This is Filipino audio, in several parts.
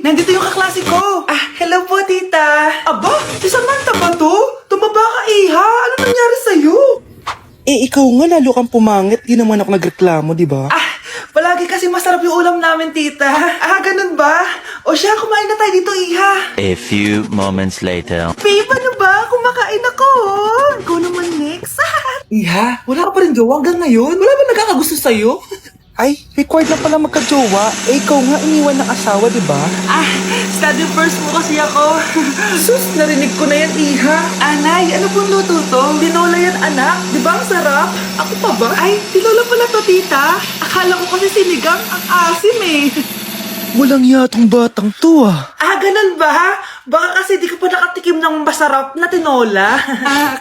Nandito yung kaklase ko. Hello po, tita. Aba, si Samantha ba to? Tumaba ka, Iha. Ano nangyari sa'yo? Ikaw nga lalo kang pumangit. Di naman ako nagreklamo, di ba? Palagi kasi masarap yung ulam namin, tita. Ganun ba? O siya, kumain na tayo dito, Iha. A few moments later. Babe, ano ba? Kumakain ako. Ikaw naman next. Iha, wala ka pa rin jowa hanggang ngayon? Wala ba nagkakagusto sa'yo? Ay, required lang pala magka-jowa. Ikaw nga iniwan ng asawa, di ba? Study first mo kasi ako. Sus, narinig ko na yan, Iha. Anay, ano pong luto to? Tinola yan, anak. Di ba ang sarap? Ako pa ba? Ay, tinola pala to, tita. Akala ko kasi sinigang ang asim eh. Walang yatong batang to ah. Ganun ba? Baka kasi di ka pa nakatikim ng masarap na tinola.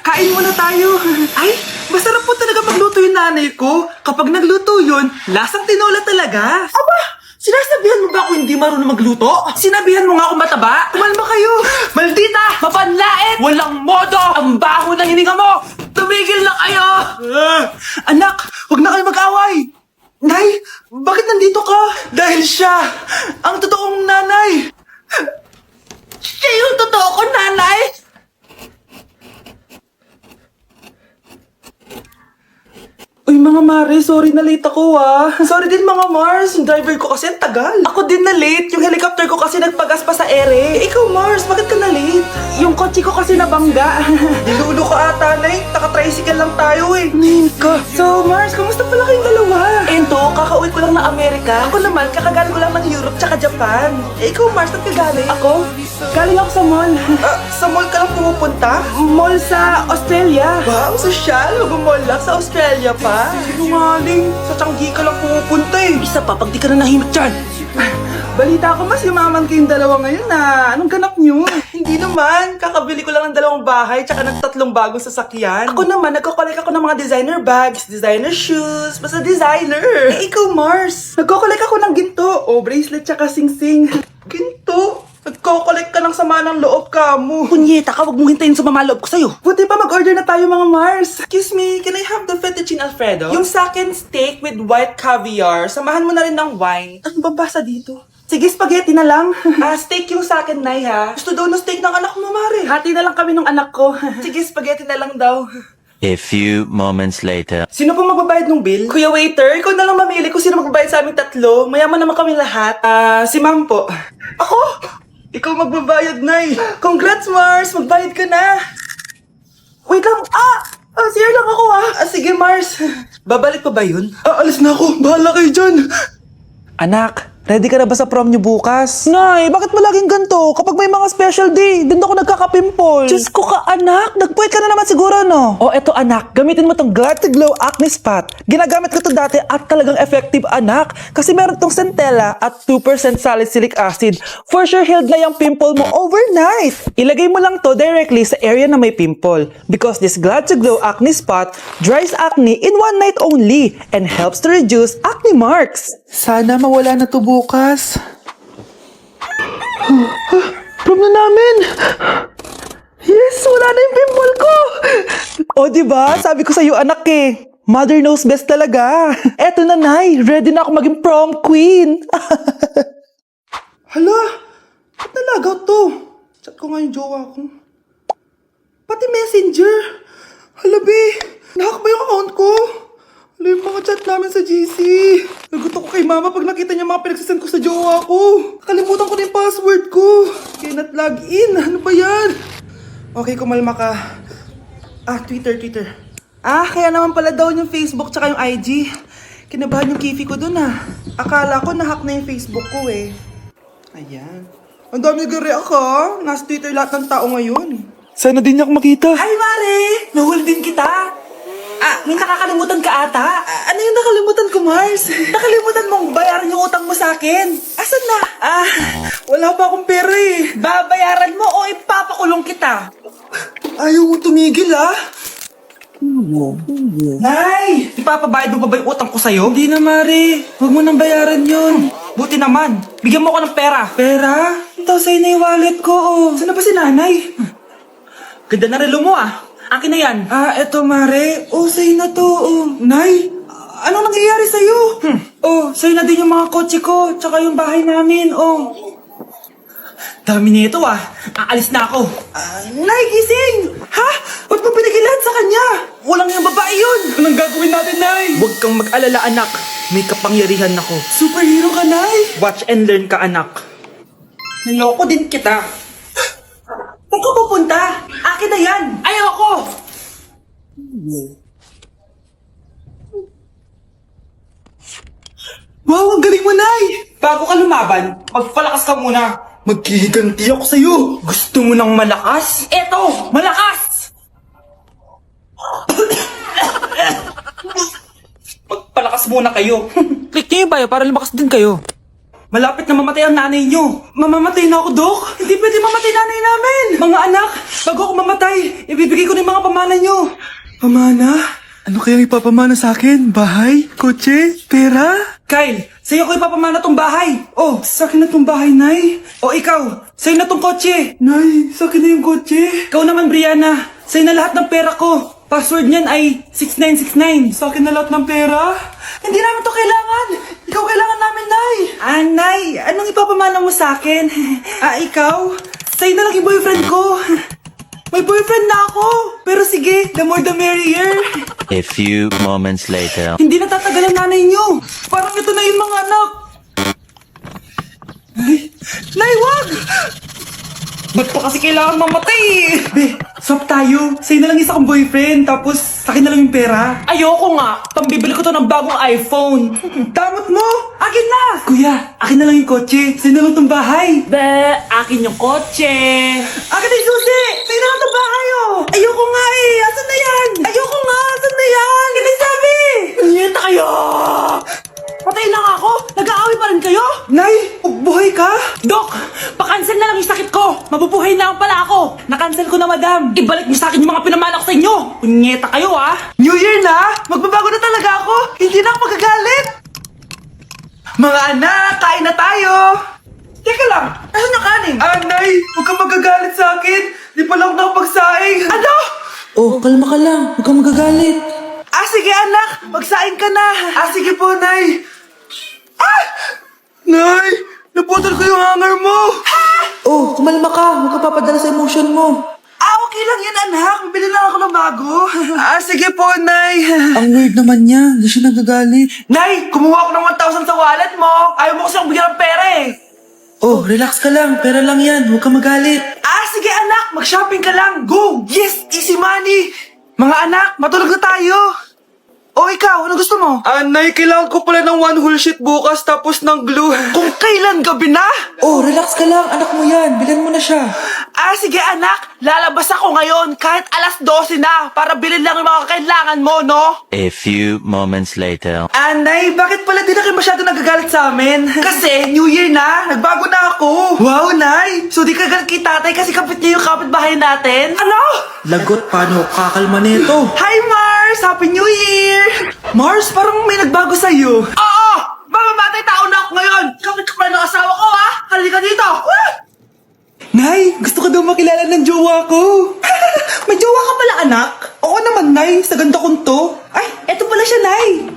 Kain muna tayo. Ay, masarap po talaga magluto yung nanay ko. Kapag nagluto yun, lasang tinola talaga. Aba, sinasabihan mo ba ako hindi marunong magluto? Sinabihan mo nga ako mataba? Kumalma kayo. Maldita! Mapanlait! Walang modo! Ang baho ng hininga mo! Tumigil na kayo! Anak, huwag na kayo mag-away! Nay, bakit nandito ka? Dahil siya, ang totoong nanay. Siya yung totoo ko, nanay? Uy, mga Mare, sorry na late ako Sorry din mga Mars, yung driver ko kasi ang tagal. Ako din na late, yung helicopter ko kasi nagpagas pa sa ere. Ikaw Mars, bakit ka na late? Yung kotse ko kasi nabangga. Dilulo ka ata, Nay. Taka-tricycle lang tayo eh. Nika. So Mars, kamusta pala kayong dalawa? Ento, kakauwi ko lang ng Amerika. Ako naman, kakagaling ko lang ng Europe tsaka Japan. Ikaw Mars, saan ka galing? Ako? Galing ako sa mall. Sa mall ka lang pumupunta? Mall sa Australia. Wow, sosyal. Mag-mall lang sa Australia pa. Sinungaling. Sa Changi ka lang pumupunta eh. Isa pa, pag di ka na nahimik dyan. Balita ko mas yumaman kayong dalawa ngayon Anong ganap nyo? Hindi naman. Kakabili ko lang ng 2 bahay tsaka ng 3 bagong sasakyan. Ako naman, nagko-collect ako ng mga designer bags, designer shoes, basta designer. Ikaw, Mars. Nagko-collect ako ng ginto. Bracelet tsaka sing-sing. Ginto? Nagko-collect ka ng sama ng loob ka mo. Punyeta ka, wag mong hintayin sa loob ko sa'yo. Buti pa mag-order na tayo mga Mars. Excuse me, can I have the fettuccine Alfredo? Yung sa akin steak with white caviar. Samahan mo na rin ng wine. Ano babasa dito? Sige, spaghetti na lang. Steak yung sa akin, Nay, ha? Gusto daw ng steak ng anak mo, Mare. Hati na lang kami ng anak ko. Sige, spaghetti na lang daw. A few moments later. Sino pong magbabayad ng bill? Kuya waiter, ikaw na lang mamili kung sino magbabayad sa aming 3. Mayaman naman kami lahat. Si ma'am po. Ako? Ikaw magbabayad, Nay. Congrats, Mars. Magbayad ka na. Wait lang. CR lang ako, Sige, Mars. Babalik pa ba yun? Alis na ako. Bahala kayo dyan. Anak, ready ka na ba sa prom niyo bukas? Nay, bakit mo laging ganito? Kapag may mga special day, doon ako nagkaka-pimple. Diyos ko ka, anak. Nagpuwit ka na naman siguro, no? Eto anak, gamitin mo tong Glad to Glow Acne Spot. Ginagamit ko to dati at talagang effective, anak. Kasi meron tong centella at 2% salicylic acid. For sure, healed na yung pimple mo overnight. Ilagay mo lang to directly sa area na may pimple. Because this Glad to Glow Acne Spot dries acne in 1 night only and helps to reduce acne marks. Sana mawala na to bukas. Prom na namin! Yes! Wala na yung pimple ko! Diba? Sabi ko sa'yo, anak eh. Mother knows best talaga. Eto na, Nay. Ready na ako maging prom queen. Hala, ba't nalagaw to? Chat ko nga yung jowa ko. Pati messenger. Hala, be. Nahack ba yung account ko? Hala, yung mga chat namin sa GC. Nagutot ko kay mama pag nakita niya mga pinagsasend ko sa jowa ko. Nakalimutan ko na yung password ko. Cannot log in. Ano ba yan? Okay, kumalma ka. Twitter. Kaya naman pala daw yung Facebook tsaka yung IG. Kinabahan yung kifi ko dun Akala ko nahack na yung Facebook ko eh. Ayan. Ang dami nag-react Nasa Twitter lahat ng tao ngayon. Sana din niya ako makita. Ay, Mare! Nahuli din kita. May nakakalimutan ka ata. Ano yung nakalimutan ko, Mars? Nakalimutan mong bayaran yung utang mo sa akin. Asan na? Wala pa akong pera eh. Babayaran mo o ipapakulong kita? Ayaw mo tumigil Nay! Ipapabayad mo pa ba yung utang ko sa'yo? Hindi na, Mare. Huwag mo nang bayaran yun. Buti naman. Bigyan mo ako ng pera. Pera? Ito, sa'yo na yung wallet ko, Saan na ba si nanay? Ganda na relo mo, Akin na yan. Eto, Mare. Sa'yo na to, Nay, anong nangyayari sa'yo? Sa'yo na din yung mga kotse ko, tsaka yung bahay namin, Dami nito ah. Aalis na ako. Nay, gising! Ha? Ba't mo pinigilan sa kanya? Walang yung babae yun. Anong gagawin natin, Nay? Huwag kang mag-alala, anak. May kapangyarihan ako. Superhero ka, Nay. Watch and learn ka, anak. Niloko din kita. Saan ka pupunta? Akin na yan. Ayoko! Wow, ang galing mo, Nay! Bago ka lumaban, magpalakas ka muna. Maghihiganti ako sa'yo. Gusto mo ng malakas? Eto, malakas! Magpalakas muna kayo. Click niyo yung bio para lumakas din kayo. Malapit na mamatay ang nanay nyo. Mamamatay na ako, Dok. Hindi pwede mamatay nanay namin. Mga anak, bago ako mamatay, ibibigay ko na yung mga pamana nyo. Pamana? Ano kayang ipapamana sa akin? Bahay? Kotse? Pera? Kyle, sa'yo ko ipapamana tong bahay. Oh, sa akin na tong bahay, Nay. O ikaw, sa'yo na tong kotse. Nay, sa akin na yung kotse. Ikaw naman, Brianna. Sa'yo na lahat ng pera ko. Password niyan ay 6969. Sa akin na lahat ng pera? Hindi namin to kailangan. Ikaw kailangan namin, Nay. Nay, anong ipapamana mo sa akin? Ikaw? Sa'yo na lang yung boyfriend ko. May boyfriend na ako. Pero sige, the more the merrier. A few moments later. Hindi natatagal ang nanay niyo. Parang ito na yung mga anak. Nay, wag! Ba't pa kasi kailangan mamatay? Be, swap tayo. Sa'yo na lang isa kong boyfriend, tapos sa akin na lang yung pera. Ayoko nga. Pambibili ko to ng bagong iPhone. Damot mo! Akin na! Kuya, akin na lang yung kotse. Sa'yo na lang tong bahay. Be, akin yung kotse. Akin na yung susi! Sa'yo na lang tong bahay, oh! Ayoko nga eh! Asan na yan? Ayoko nga! Asan na yan? Akin na yung sabi! Nyeta kayo! Patay na nga ako! Nag-aaway pa rin kayo? Nay, buhay ka? Dok, pakancel na lang yung sakit ko! Mabubuhay na lang pala ako! Nakancel ko na, madam. Ibalik niyo sa akin yung mga pinamana ko sa inyo! Punyeta kayo ah! New Year na! Magbabago na talaga ako! Hindi na ako magagalit! Mga anak, kain na tayo! Teka lang, asan yung kanin? Nay, huwag kang magagalit sa akin! Di pa lang nakapagsaing! Ano? Oh, kalma ka lang. Huwag kang magagalit. Sige anak, magsaing ka na! Sige po, Nay! Nay! Naputol ko yung hanger mo! Oh, kumalma ka. Huwag ka papadala sa emotion mo. Okay lang yan, anak. Bibili lang ako ng bago. Sige po, Nay. Ang weird naman niya. Hindi siya nagagalit. Nay, kumuha ko ng 1,000 sa wallet mo. Ayaw mo kasi akong bigyan ng pera eh. Oh, relax ka lang. Pera lang yan. Huwag ka magalit. Sige anak, mag-shopping ka lang. Go! Yes, easy money. Mga anak, matulog na tayo. Ikaw, ano gusto mo? Nay, kailangan ko pala ng one whole sheet bukas tapos ng glue. Kung kailan gabi na? Oh, relax ka lang. Anak mo yan. Bilan mo na siya. Sige anak, lalabas ako ngayon kahit alas 12 na para bilhin lang yung mga kailangan mo, no? A few moments later. Nay, bakit pala di na kayo masyado nagagalit sa amin? Kasi, New Year na, nagbago na ako. Wow, Nay! So di ka galit kay tatay kasi kapit niya yung kapitbahay natin? Ano? Lagot, paano kakalma nito? Hi, Mars! Happy New Year! Mars, parang may nagbago sa'yo. Oo! Mamamatay tao na ako ngayon! Kapit ka pala ng asawa ko, ha? Halika dito! Nay, gusto ko daw makilala ng jowa ko. May jowa ka pala, anak? Oo naman, Nay. Sa ganda kong to. Ay, eto pala siya, Nay.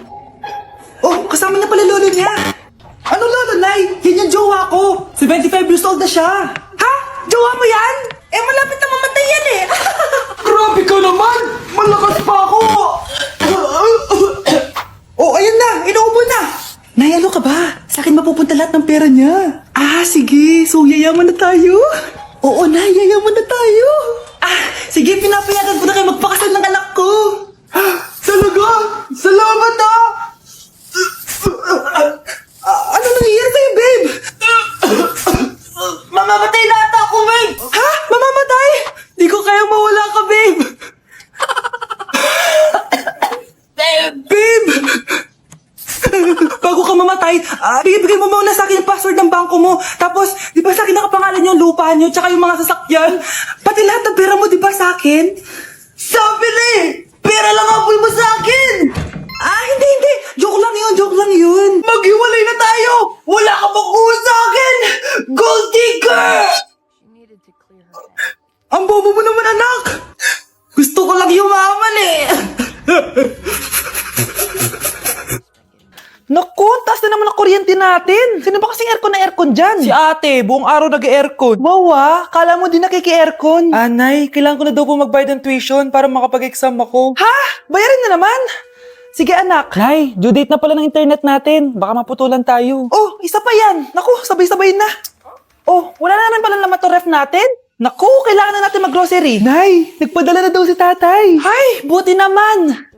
Oh, kasama niya pala lolo niya. Ano lolo, Nay? Yan yung jowa ko. 75 years old na siya. Ha? Jowa mo yan? Malapit na mamatay yan eh. Grabe ka naman. Malakas pa ako. Ayan na. Inuubo na. Nay, ano ka ba? Sa akin mapupunta lahat ng pera niya. Sige. So, yayaman na tayo? Oo, Nay. Yayaman na tayo. Sige. Pinapayagan ko na kayo magpakasal ng anak ko. Talaga? Salamat, ano nangyayari sa'yo, babe? Mamamatay na ata ako, babe. Ha? Mamamatay? Di ko kayang mawala ka, babe. Babe! Bago ka mamatay, bigay mo muna sa akin yung password ng bangko mo. Tapos, di ba sa akin nakapangalan yung lupa niyo tsaka yung mga sasakyan? Pati lahat ng pera mo, di ba sa akin? Sabi na eh! Pera lang ang apoy mo sa akin! Hindi. Joke lang yun. Maghiwalay na tayo! Wala ka makuha sa akin! Gold digger! Ang bobo mo naman, anak! Gusto ko lang yumaman eh! Naku, ang taas na naman ang kuryente natin. Sino ba kasing aircon na aircon dyan? Si ate, buong araw nag-aircon. Wow kala mo din nakiki-aircon. Anay, kailangan ko na daw po magbayad ng tuition para makapag-exam ako. Ha? Bayarin na naman? Sige anak. Nay, due date na pala ng internet natin. Baka maputulan tayo. Oh, isa pa yan. Naku, sabay-sabay na. Oh, wala na naman pala naman to ref natin? Naku, kailangan na natin mag-grocery. Nay, nagpadala na daw si tatay. Hay, buti naman.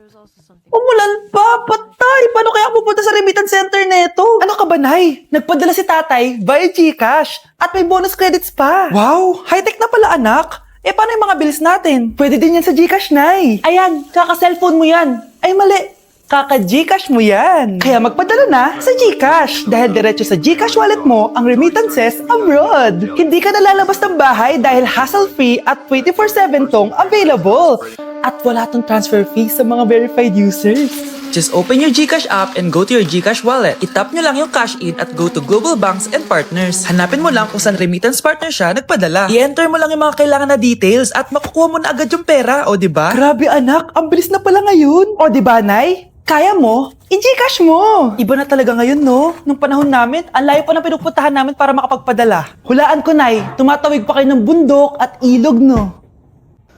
Umulan pa, patay. Paano kaya ako pupunta sa remittance center neto? Ano ka ba, Nay? Nagpadala si tatay via GCash at may bonus credits pa. Wow, high-tech na pala, anak. Eh, paano yung mga bills natin? Pwede din yan sa GCash, Nay. Ayan, kaka-cellphone mo yan. Ay, mali. Kaka-GCash mo yan. Kaya magpadala na sa GCash dahil diretso sa GCash wallet mo ang remittances abroad. Hindi ka nalalabas ng bahay dahil hassle-free at 24/7 tong available. At wala tong transfer fee sa mga verified users. Just open your GCash app and go to your GCash wallet. Itap nyo lang yung cash in at go to global banks and partners. Hanapin mo lang kung saan remittance partner siya nagpadala. I-enter mo lang yung mga kailangan na details at makukuha mo na agad yung pera, o diba? Grabe anak, ang bilis na pala ngayon. O diba, Nay? Kaya mo? I-GCash mo! Iba na talaga ngayon, no? Nung panahon namin, ang layo pa ng pinupuntahan namin para makapagpadala. Hulaan ko, Nay, tumatawid pa kayo ng bundok at ilog, no?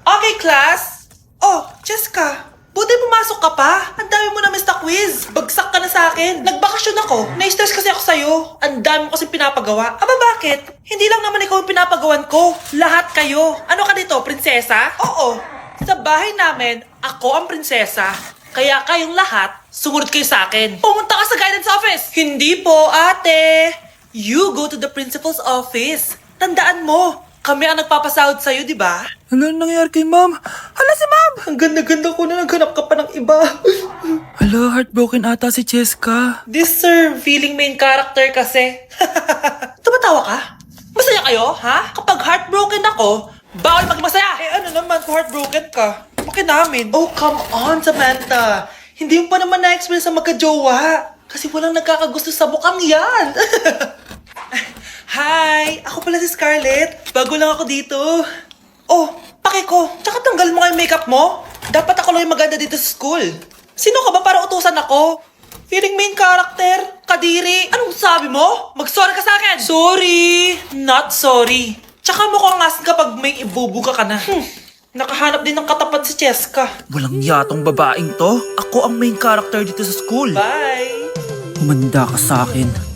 Okay, class. Oh, Jessica, buti pumasok ka pa. Ang dami mo na miss na quiz. Bagsak ka na sa akin. Nagbakasyon ako. Na-stress kasi ako sa'yo. Ang dami mo kasi pinapagawa. Aba, bakit? Hindi lang naman ikaw yung pinapagawan ko. Lahat kayo. Ano ka dito, prinsesa? Oo. Sa bahay namin, ako ang prinsesa. Kaya kayong lahat, sumunod kayo sa akin. Pumunta ka sa guidance office. Hindi po, ate. You go to the principal's office. Tandaan mo, kami ang nagpapasahod sa'yo, di ba? Ano nangyayari kay ma'am? Hala si ma'am! Ang ganda-ganda ko na naghanap ka pa ng iba. Hala, heartbroken ata si Cheska. This sir, feeling main character kasi. Tumatawa ka? Masaya kayo, ha? Kapag heartbroken ako, bawal maging masaya. Eh ano naman kung heartbroken ka? Bakit namin? Oh, come on, Samantha. Hindi mo pa naman na-experience sa magka-jowa. Kasi walang nagkakagusto sa mukhang yan. Hi! Ako pala si Scarlett. Bago lang ako dito. Oh, pake ko. Tsaka tanggal mo nga yung makeup mo. Dapat ako lang yung maganda dito sa school. Sino ka ba para utusan ako? Feeling main character? Kadiri? Anong sabi mo? Mag-sorry ka sa akin! Sorry! Not sorry. Tsaka mukhang asin kapag may ibubuga ka na. Nakahanap din ng katapat si Cheska. Walang yatong babaeng to. Ako ang main character dito sa school. Bye! Humanda ka sa akin.